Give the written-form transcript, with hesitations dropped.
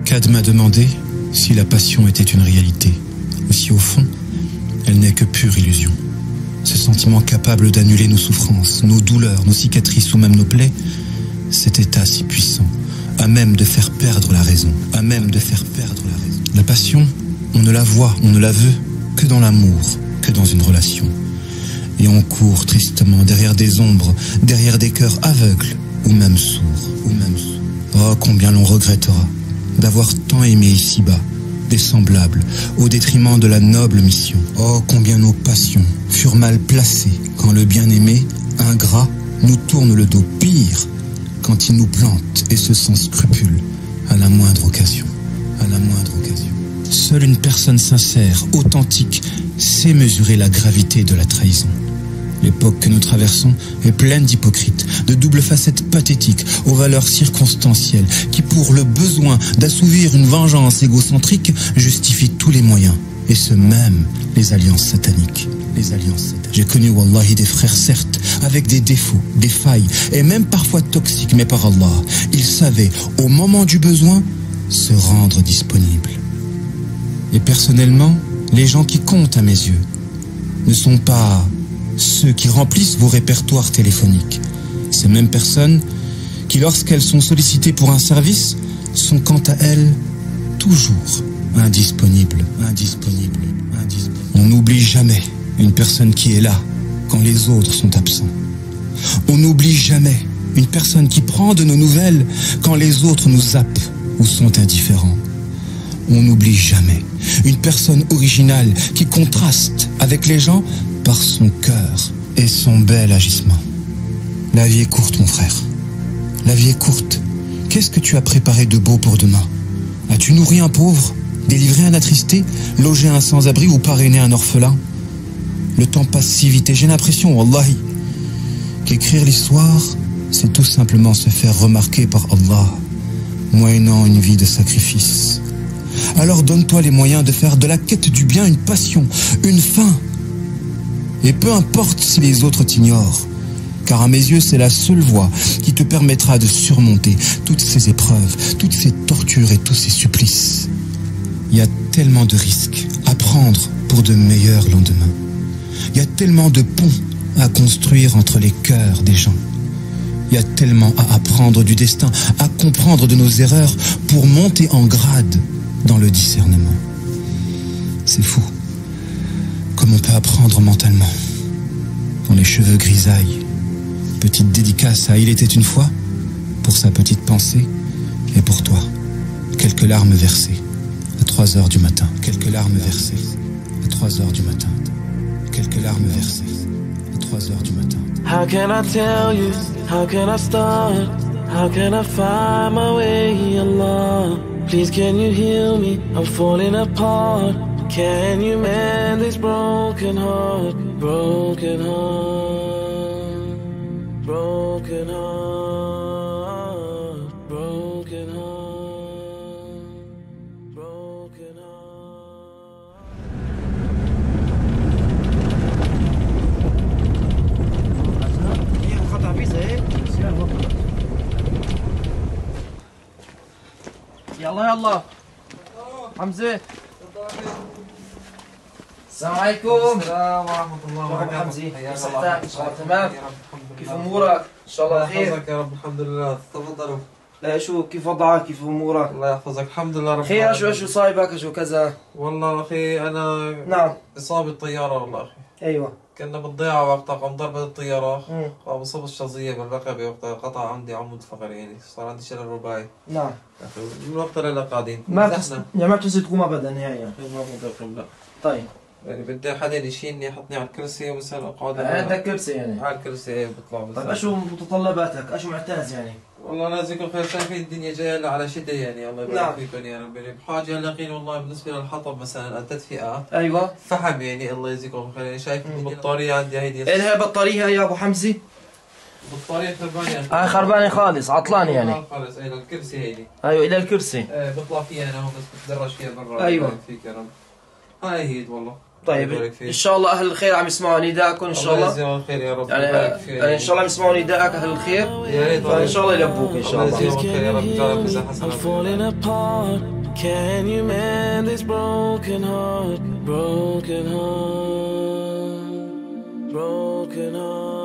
Cad m'a demandé si la passion était une réalité, ou si au fond, elle n'est que pure illusion. Ce sentiment capable d'annuler nos souffrances, nos douleurs, nos cicatrices ou même nos plaies, cet état si puissant, à même de faire perdre la raison, à même de faire perdre la raison. La passion, on ne la voit, on ne la veut que dans l'amour, que dans une relation. Et on court tristement derrière des ombres, derrière des cœurs aveugles, ou même sourds, Oh, combien l'on regrettera d'avoir tant aimé ici-bas des semblables, au détriment de la noble mission. Oh, combien nos passions furent mal placées quand le bien-aimé, ingrat, nous tourne le dos. Pire, quand il nous plante et se sent scrupule à la moindre occasion. Seule une personne sincère, authentique, sait mesurer la gravité de la trahison. L'époque que nous traversons est pleine d'hypocrites, de doubles facettes pathétiques, aux valeurs circonstancielles, qui pour le besoin d'assouvir une vengeance égocentrique justifient tous les moyens, et ce même les alliances sataniques. J'ai connu, wallahi, des frères certes, avec des défauts, des failles, et même parfois toxiques, mais par Allah, ils savaient, au moment du besoin, se rendre disponibles. Et personnellement, les gens qui comptent à mes yeux ne sont pas ceux qui remplissent vos répertoires téléphoniques. Ces mêmes personnes qui, lorsqu'elles sont sollicitées pour un service, sont quant à elles toujours indisponibles. On n'oublie jamais une personne qui est là quand les autres sont absents. On n'oublie jamais une personne qui prend de nos nouvelles quand les autres nous zappent ou sont indifférents. On n'oublie jamais une personne originale qui contraste avec les gens par son cœur et son bel agissement. La vie est courte, mon frère. La vie est courte. Qu'est-ce que tu as préparé de beau pour demain? As-tu nourri un pauvre, délivré un attristé, logé un sans-abri ou parrainé un orphelin? Le temps passe si vite et j'ai l'impression, wallahi, qu'écrire l'histoire, c'est tout simplement se faire remarquer par Allah, moyennant une vie de sacrifice. Alors donne-toi les moyens de faire de la quête du bien une passion, une fin. Et peu importe si les autres t'ignorent, car à mes yeux, c'est la seule voie qui te permettra de surmonter toutes ces épreuves, toutes ces tortures et tous ces supplices. Il y a tellement de risques à prendre pour de meilleurs lendemains. Il y a tellement de ponts à construire entre les cœurs des gens. Il y a tellement à apprendre du destin, à comprendre de nos erreurs pour monter en grade dans le discernement. C'est fou. Comme on peut apprendre mentalement. Quand les cheveux grisaillent. Petite dédicace à Il était une fois, pour sa petite pensée, et pour toi. Quelques larmes versées, à 3 heures du matin. Quelques larmes versées, à 3 heures du matin. Quelques larmes versées, à 3 heures du matin. How can I tell you? How can I start? How can I find my way, Allah? Please can you heal me? I'm falling apart. Can you mend this broken heart? Broken heart, broken heart, broken heart, broken heart. يلا يلا حمزة. السلام عليكم. السلام ورحمة الله وبركاته. حمزة كيف صحتك؟ إن شاء الله تمام؟ كيف أمورك؟ إن شاء الله بخير. يحفظك يا رب. الحمد لله. تفضلوا. لا شو كيف وضعك؟ كيف أمورك؟ الله يحفظك. الحمد لله رب خير. شو صايبك؟ شو كذا؟ والله أخي أنا نعم إصابة طيارة والله أخي. أيوة. كنا بالضيعة وقتها قام ضربت الطيارة وأصبت شظية بالرقبة وقتها قطع عندي عمود فقري يعني صار عندي شلل رباعي. نعم. من وقتها لنا قاعدين. ما بتحس تقوم أبدا نهائيا. ما بقدر أقوم لا. طيب. يعني بدي حدا يشيلني يحطني على الكرسي ومثلا أقعد عندك كرسي يعني؟ على الكرسي بطلع بس. طيب إيشو متطلباتك؟ إيشو معتاز يعني؟ والله لازم خير. شايفين الدنيا جايه هلا على شده يعني الله يبارك فيكم يا رب. بحاجه هلا والله بالنسبه للحطب مثلا التدفئه. ايوه. فحم يعني الله يجزيكم خير. يعني شايف البطاريه عندي هيدي. الها بطاريه يا ابو حمزه؟ بطاريه خربانه. خربانه خالص عطلانه يعني. خالص الى الكرسي هيدي. ايوه الى الكرسي. بطلع فيها انا هون بس بتدرج فيها برا. ايوه. فيك يا رب. هاي هي والله طيب ان شاء الله اهل الخير عم يسمعوا نداءكم ان شاء الله. الله يجزيهم الخير يا رب. يعني ان شاء الله عم يسمعوا نداءك اهل الخير، فان شاء الله يلبوك ان شاء الله. يجزيهم الخير يا رب، جعلك ميزان حسنات. Can you mend this broken heart, broken heart, broken heart?